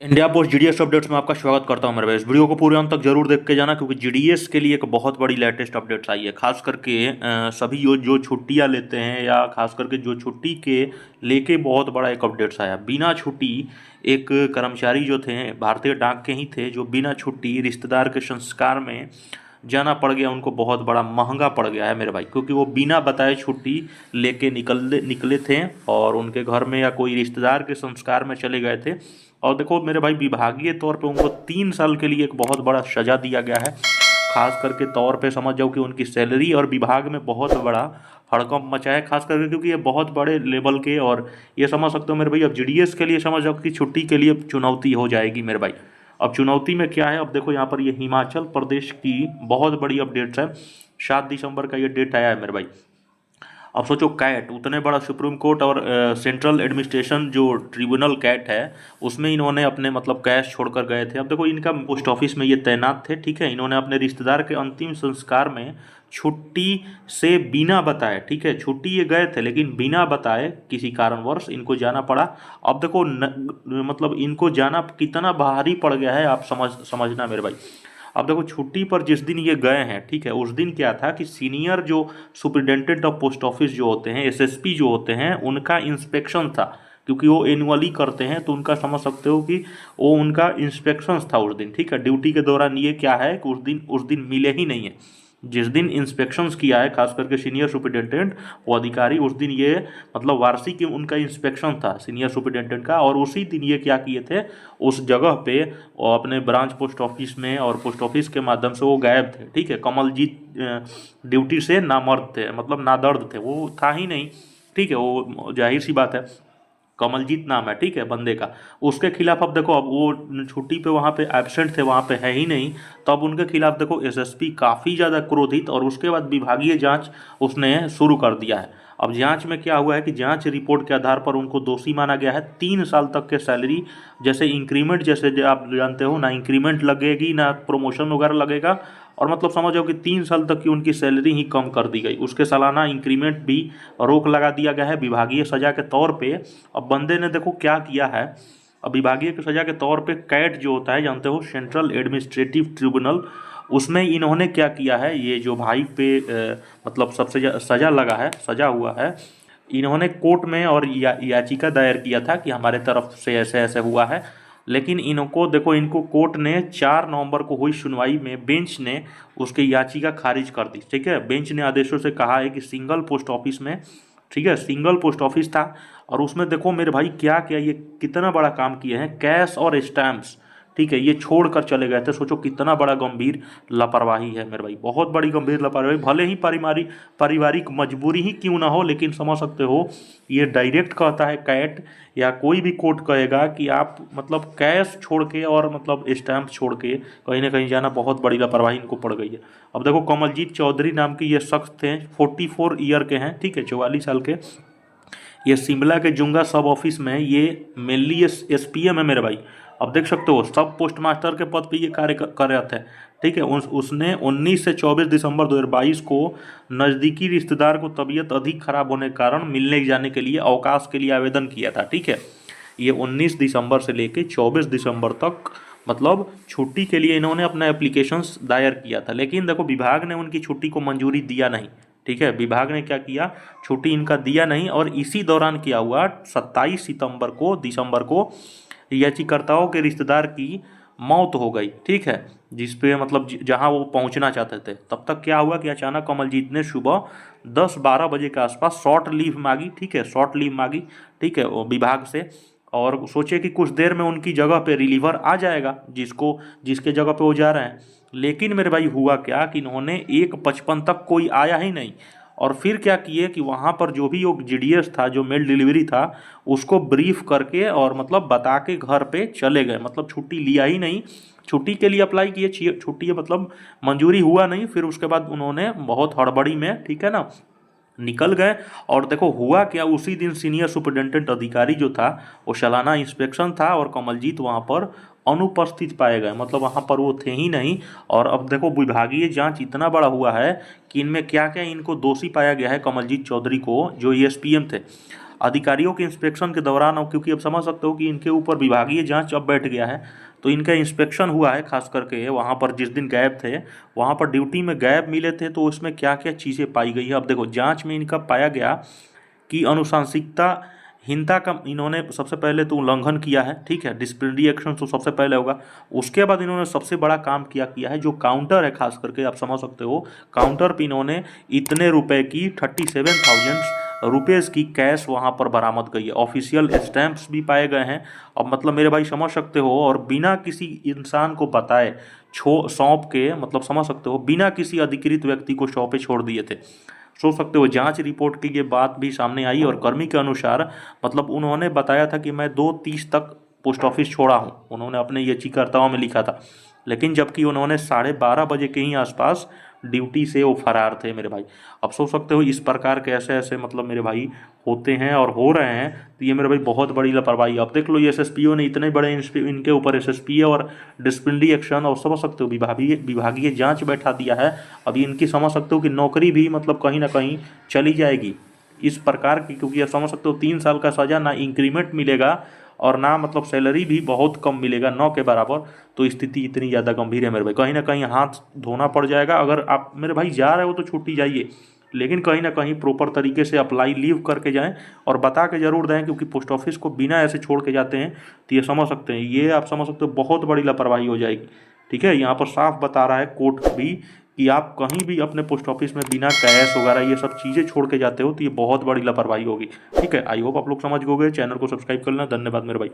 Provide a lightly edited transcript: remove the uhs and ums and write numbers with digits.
India post GDS updates में आपका स्वागत करता हूं मेरे भाई। इस वीडियो को पूरे अंत तक जरूर देख के जाना क्योंकि जीडीएस के लिए एक बहुत बड़ी लेटेस्ट अपडेट्स आई है। खास करके सभी जो छुट्टियां लेते हैं या खास करके जो छुट्टी के लेके बहुत बड़ा एक अपडेट्स आया। बिना छुट्टी एक कर्मचारी जो थे भारतीय डाक के ही थे, जो बिना छुट्टी रिश्तेदार के संस्कार में जाना पड़ गया। उनको बहुत बड़ा महंगा पड़ गया है मेरे भाई, क्योंकि वो बिना बताए छुट्टी लेके निकले थे और उनके घर में या कोई रिश्तेदार के संस्कार में चले गए थे। और देखो मेरे भाई, विभागीय तौर पे उनको 3 साल के लिए एक बहुत बड़ा सजा दिया गया है। खास करके तौर पे समझ जाओ कि उनकी सैलरी और विभाग में बहुत बड़ा हड़कंप मचा है। खास करके क्योंकि ये बहुत बड़े लेवल के, और ये समझ सकते हो मेरे भाई, अब जीडीएस के लिए समझ जाओ कि छुट्टी के लिए चुनौती हो जाएगी मेरे भाई। अब चुनौती में क्या है, अब देखो यहाँ पर ये हिमाचल प्रदेश की बहुत बड़ी अपडेट्स है। 7 दिसंबर का ये डेट आया है मेरे भाई। अब सोचो, कैट उतने बड़ा सुप्रीम कोर्ट और सेंट्रल एडमिनिस्ट्रेशन जो ट्रिब्यूनल कैट है, उसमें इन्होंने अपने मतलब कैश छोड़कर गए थे। अब देखो, इनका पोस्ट ऑफिस में ये तैनात थे, ठीक है। इन्होंने अपने रिश्तेदार के अंतिम संस्कार में छुट्टी से बिना बताए, ठीक है, छुट्टी ये गए थे लेकिन बिना बताए किसी कारणवश इनको जाना पड़ा। अब देखो मतलब इनको जाना कितना भारी पड़ गया है, आप समझना मेरे भाई। अब देखो, छुट्टी पर जिस दिन ये गए हैं, ठीक है, उस दिन क्या था कि सीनियर जो सुपरिटेंडेंट ऑफ पोस्ट ऑफिस जो होते हैं, एसएसपी जो होते हैं, उनका इंस्पेक्शन था। क्योंकि वो एनुअली करते हैं तो उनका समझ सकते हो कि वो उनका इंस्पेक्शन था उस दिन, ठीक है। ड्यूटी के दौरान ये क्या है कि उस दिन मिले ही नहीं है। जिस दिन इंस्पेक्शंस किया है खास करके सीनियर सुपरिटेंडेंट, वो अधिकारी, उस दिन ये मतलब वार्षिक उनका इंस्पेक्शन था सीनियर सुपरिटेंडेंट का। और उसी दिन ये क्या किए थे, उस जगह पे और अपने ब्रांच पोस्ट ऑफिस में और पोस्ट ऑफिस के माध्यम से वो गायब थे, ठीक है। कमलजीत ड्यूटी से नामर्द थे, मतलब नादर्द थे, वो था ही नहीं, ठीक है। वो जाहिर सी बात है, कमलजीत नाम है, ठीक है, बंदे का। उसके खिलाफ अब देखो, अब वो छुट्टी पे वहाँ पे एब्सेंट थे, वहाँ पे है ही नहीं। तो अब उनके खिलाफ देखो एसएसपी काफ़ी ज़्यादा क्रोधित, और उसके बाद विभागीय जांच उसने शुरू कर दिया है। अब जांच में क्या हुआ है कि जांच रिपोर्ट के आधार पर उनको दोषी माना गया है। 3 साल तक के सैलरी, जैसे इंक्रीमेंट, जैसे जो आप जानते हो ना, इंक्रीमेंट लगेगी ना प्रमोशन वगैरह लगेगा। और मतलब समझो कि 3 साल तक की उनकी सैलरी ही कम कर दी गई, उसके सालाना इंक्रीमेंट भी रोक लगा दिया गया है विभागीय सजा के तौर पे। अब बंदे ने देखो क्या किया है, अब विभागीय की सजा के तौर पे कैट जो होता है, जानते हो, सेंट्रल एडमिनिस्ट्रेटिव ट्रिब्यूनल, उसमें इन्होंने क्या किया है, ये जो भाई पे मतलब सबसे सजा लगा है, सजा हुआ है, इन्होंने कोर्ट में और याचिका दायर किया था कि हमारे तरफ से ऐसे ऐसे हुआ है। लेकिन इनको देखो, इनको कोर्ट ने 4 नवंबर को हुई सुनवाई में बेंच ने उसकी याचिका खारिज कर दी, ठीक है। बेंच ने आदेशों से कहा है कि सिंगल पोस्ट ऑफिस में, ठीक है, सिंगल पोस्ट ऑफिस था, और उसमें देखो मेरे भाई क्या क्या ये कितना बड़ा काम किए हैं, कैश और स्टैम्प्स, ठीक है, ये छोड़ कर चले गए थे। सोचो कितना बड़ा गंभीर लापरवाही है मेरे भाई, बहुत बड़ी गंभीर लापरवाही। भले ही पारिवारिक मजबूरी ही क्यों ना हो, लेकिन समझ सकते हो, ये डायरेक्ट कहता है कैट या कोई भी कोर्ट कहेगा कि आप मतलब कैश छोड़ के और मतलब स्टैम्प छोड़ के कहीं ना कहीं जाना, बहुत बड़ी लापरवाही इनको पड़ गई है। अब देखो, कमलजीत चौधरी नाम के ये शख्स थे, 44 ईयर के हैं, ठीक है, 44 साल के। ये शिमला के जुंगा सब ऑफिस में ये मेनली एसपीएम है मेरे भाई। अब देख सकते हो, सब पोस्ट मास्टर के पद पे ये कार्य कर रहे थे, ठीक है। उसने 19 से 24 दिसंबर 2022 को नज़दीकी रिश्तेदार को तबीयत अधिक खराब होने के कारण मिलने जाने के लिए अवकाश के लिए आवेदन किया था, ठीक है। ये 19 दिसंबर से लेके 24 दिसंबर तक मतलब छुट्टी के लिए इन्होंने अपना एप्लीकेशंस दायर किया था। लेकिन देखो, विभाग ने उनकी छुट्टी को मंजूरी दिया नहीं, ठीक है। विभाग ने क्या किया, छुट्टी इनका दिया नहीं। और इसी दौरान क्या हुआ, 27 दिसंबर को याचिकाकर्ताओं के रिश्तेदार की मौत हो गई, ठीक है, जिसपे मतलब जहां वो पहुंचना चाहते थे। तब तक क्या हुआ कि अचानक कमलजीत ने सुबह 10-12 बजे के आसपास शॉर्ट लीव मांगी, ठीक है, शॉर्ट लीव मांगी, ठीक है, वो विभाग से। और सोचे कि कुछ देर में उनकी जगह पे रिलीवर आ जाएगा, जिसके जगह पे वो जा रहे हैं। लेकिन मेरे भाई हुआ क्या कि इन्होंने 1:55 तक कोई आया ही नहीं। और फिर क्या किए कि वहाँ पर जो भी वो जीडीएस था, जो मेल डिलीवरी था, उसको ब्रीफ करके और मतलब बता के घर पे चले गए, मतलब छुट्टी लिया ही नहीं। छुट्टी के लिए अप्लाई किए, छुट्टी मतलब मंजूरी हुआ नहीं। फिर उसके बाद उन्होंने बहुत हड़बड़ी में, ठीक है ना, निकल गए। और देखो हुआ क्या, उसी दिन सीनियर सुपरिटेंडेंट अधिकारी जो था, वो सालाना इंस्पेक्शन था और कमलजीत वहाँ पर अनुपस्थित पाए गए, मतलब वहाँ पर वो थे ही नहीं। और अब देखो, विभागीय जांच इतना बड़ा हुआ है कि इनमें क्या क्या इनको दोषी पाया गया है, कमलजीत चौधरी को, जो एसपीएम थे। अधिकारियों के इंस्पेक्शन के दौरान, और क्योंकि अब समझ सकते हो कि इनके ऊपर विभागीय जांच अब बैठ गया है, तो इनका इंस्पेक्शन हुआ है। खास करके वहाँ पर जिस दिन गायब थे, वहाँ पर ड्यूटी में गायब मिले थे, तो उसमें क्या क्या चीज़ें पाई गई है। अब देखो, जांच में इनका पाया गया कि अनुशासनिकता हीनता का इन्होंने सबसे पहले तो उल्लंघन किया है, ठीक है, डिसिप्लिनरी एक्शन तो सबसे पहले होगा। उसके बाद इन्होंने सबसे बड़ा काम किया किया है, जो काउंटर है, खास करके आप समझ सकते हो, काउंटर पे इन्होंने इतने रुपए की 37,000 रुपीज़ की कैश वहाँ पर बरामद गई है। ऑफिशियल स्टैंप्स भी पाए गए हैं। अब मतलब मेरे भाई समझ सकते हो, और बिना किसी इंसान को बताए सौंप के, मतलब समझ सकते हो, बिना किसी अधिकृत व्यक्ति को सौंपे छोड़ दिए थे। सोच सकते हो, जांच रिपोर्ट की ये बात भी सामने आई, और कर्मी के अनुसार मतलब उन्होंने बताया था कि मैं 2:30 तक पोस्ट ऑफिस छोड़ा हूँ, उन्होंने अपने याचिकाकर्ताओं में लिखा था। लेकिन जबकि उन्होंने 12:30 बजे के ही आसपास ड्यूटी से वो फरार थे मेरे भाई। अब सोच सकते हो, इस प्रकार के ऐसे ऐसे मतलब मेरे भाई होते हैं और हो रहे हैं, तो ये मेरे भाई बहुत बड़ी लापरवाही। अब देख लो, ये एसएसपीओ ने इतने बड़े इनके ऊपर एसएसपी और डिसिप्लिनरी एक्शन, और समझ सकते हो विभागीय जांच बैठा दिया है। अभी इनकी समझ सकते हो कि नौकरी भी मतलब कहीं ना कहीं चली जाएगी इस प्रकार की, क्योंकि आप समझ सकते हो 3 साल का सज़ा, ना इंक्रीमेंट मिलेगा और ना मतलब सैलरी भी बहुत कम मिलेगा, 9 के बराबर। तो स्थिति इतनी ज़्यादा गंभीर है मेरे भाई, कहीं ना कहीं हाथ धोना पड़ जाएगा। अगर आप मेरे भाई जा रहे हो तो छुट्टी जाइए, लेकिन कहीं ना कहीं प्रॉपर तरीके से अप्लाई लीव करके जाएं, और बता के ज़रूर दें, क्योंकि पोस्ट ऑफिस को बिना ऐसे छोड़ के जाते हैं तो ये समझ सकते हैं, ये आप समझ सकते हो बहुत बड़ी लापरवाही हो जाएगी। ठीक है, यहाँ पर साफ बता रहा है कोर्ट भी कि आप कहीं भी अपने पोस्ट ऑफिस में बिना कैश वगैरह ये सब चीज़ें छोड़ के जाते हो, तो ये बहुत बड़ी लापरवाही होगी। ठीक है, आई होप आप लोग समझ गए। चैनल को सब्सक्राइब कर लेना। धन्यवाद मेरे भाई।